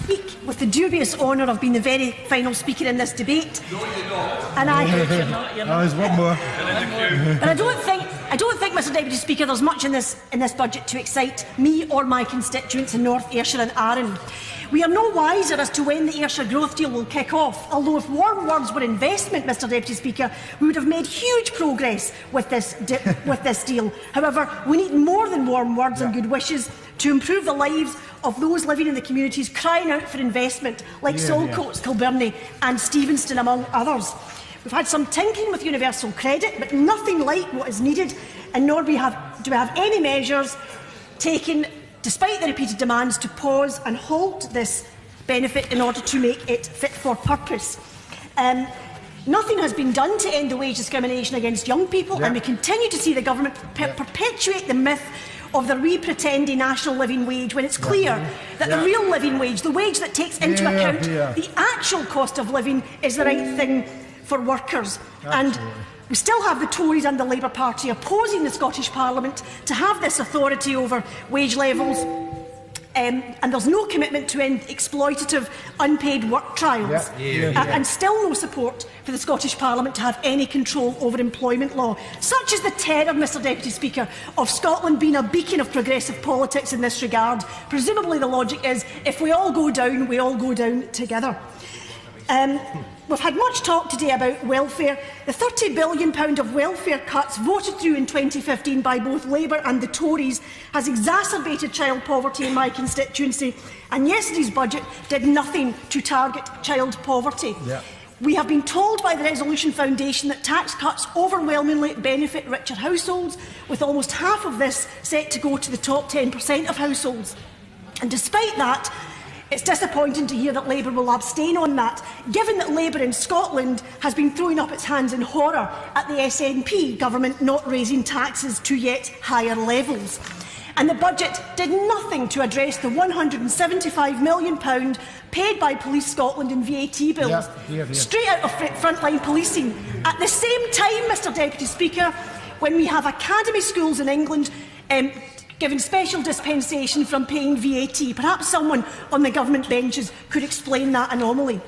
speak with the dubious honour of being the very final speaker in this debate. No, you're not. And I... There's one more. But I don't think, Mr Deputy Speaker, there's much in this budget to excite me or my constituents in North Ayrshire and Arran. We are no wiser as to when the Ayrshire Growth Deal will kick off, although if warm words were investment, Mr Deputy Speaker, we would have made huge progress with this deal. However, we need more than warm words and good wishes to improve the lives of those living in the communities crying out for investment, like Saltcoats, Kilbirnie and Stevenston, among others. We've had some tinkering with universal credit, but nothing like what is needed, and nor do we have any measures taken, despite the repeated demands, to pause and halt this benefit in order to make it fit for purpose. Nothing has been done to end the wage discrimination against young people, and we continue to see the government perpetuate the myth of the re-pretending national living wage, when it's clear that the real living wage, the wage that takes into account the actual cost of living, is the right thing for workers. And we still have the Tories and the Labour Party opposing the Scottish Parliament to have this authority over wage levels, and there's no commitment to end exploitative unpaid work trials, and still no support for the Scottish Parliament to have any control over employment law. Such is the terror, Mr Deputy Speaker, of Scotland being a beacon of progressive politics in this regard. Presumably the logic is, if we all go down, we all go down together. We've had much talk today about welfare. The £30 billion of welfare cuts voted through in 2015 by both Labour and the Tories has exacerbated child poverty in my constituency, and yesterday's budget did nothing to target child poverty. We have been told by the Resolution Foundation that tax cuts overwhelmingly benefit richer households, with almost half of this set to go to the top 10% of households. And despite that, it's disappointing to hear that Labour will abstain on that, given that Labour in Scotland has been throwing up its hands in horror at the SNP government not raising taxes to yet higher levels. And the budget did nothing to address the £175 million paid by Police Scotland in VAT bills, straight out of frontline policing. At the same time, Mr Deputy Speaker, when we have academy schools in England given special dispensation from paying VAT. Perhaps someone on the government benches could explain that anomaly.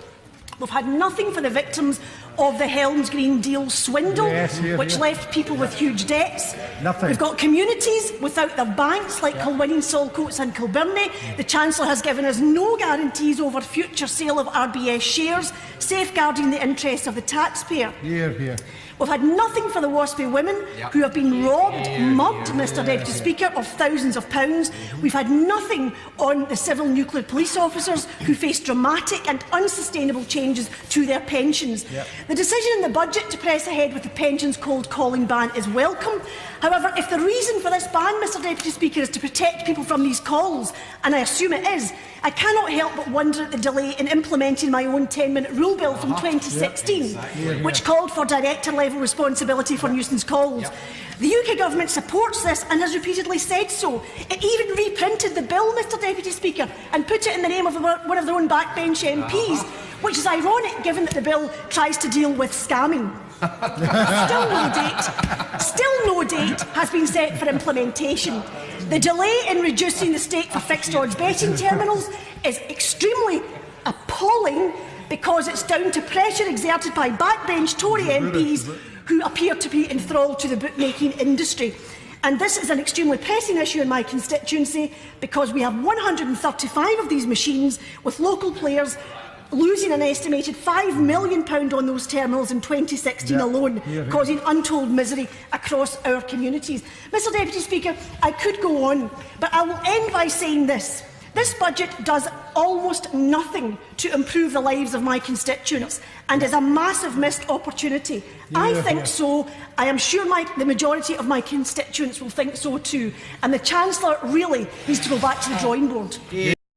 We've had nothing for the victims of the HELMS Green Deal swindle, which left people with huge debts. We've got communities without their banks, like Kilwinning, Saltcoats and Kilbirnie. The Chancellor has given us no guarantees over future sale of RBS shares, safeguarding the interests of the taxpayer. We've had nothing for the WASPI women who have been robbed, mugged, Mr Deputy Speaker, of thousands of pounds. We've had nothing on the civil nuclear police officers who face dramatic and unsustainable changes to their pensions. The decision in the budget to press ahead with the pensions cold calling ban is welcome. However, if the reason for this ban, Mr Deputy Speaker, is to protect people from these calls, and I assume it is, I cannot help but wonder at the delay in implementing my own 10-minute rule bill from 2016, which called for director-level responsibility for nuisance calls. The UK Government supports this and has repeatedly said so. It even reprinted the bill, Mr Deputy Speaker, and put it in the name of one of their own backbench MPs, which is ironic given that the bill tries to deal with scamming. Still no date has been set for implementation. The delay in reducing the stake for fixed odds betting terminals is extremely appalling, because it's down to pressure exerted by backbench Tory MPs who appear to be enthralled to the bookmaking industry. And this is an extremely pressing issue in my constituency, because we have 135 of these machines, with local players losing an estimated £5 million on those terminals in 2016 alone, causing untold misery across our communities. Mr Deputy Speaker, I could go on, but I will end by saying this. This budget does almost nothing to improve the lives of my constituents, and is a massive missed opportunity. I think so. I am sure the majority of my constituents will think so too. And the Chancellor really needs to go back to the drawing board.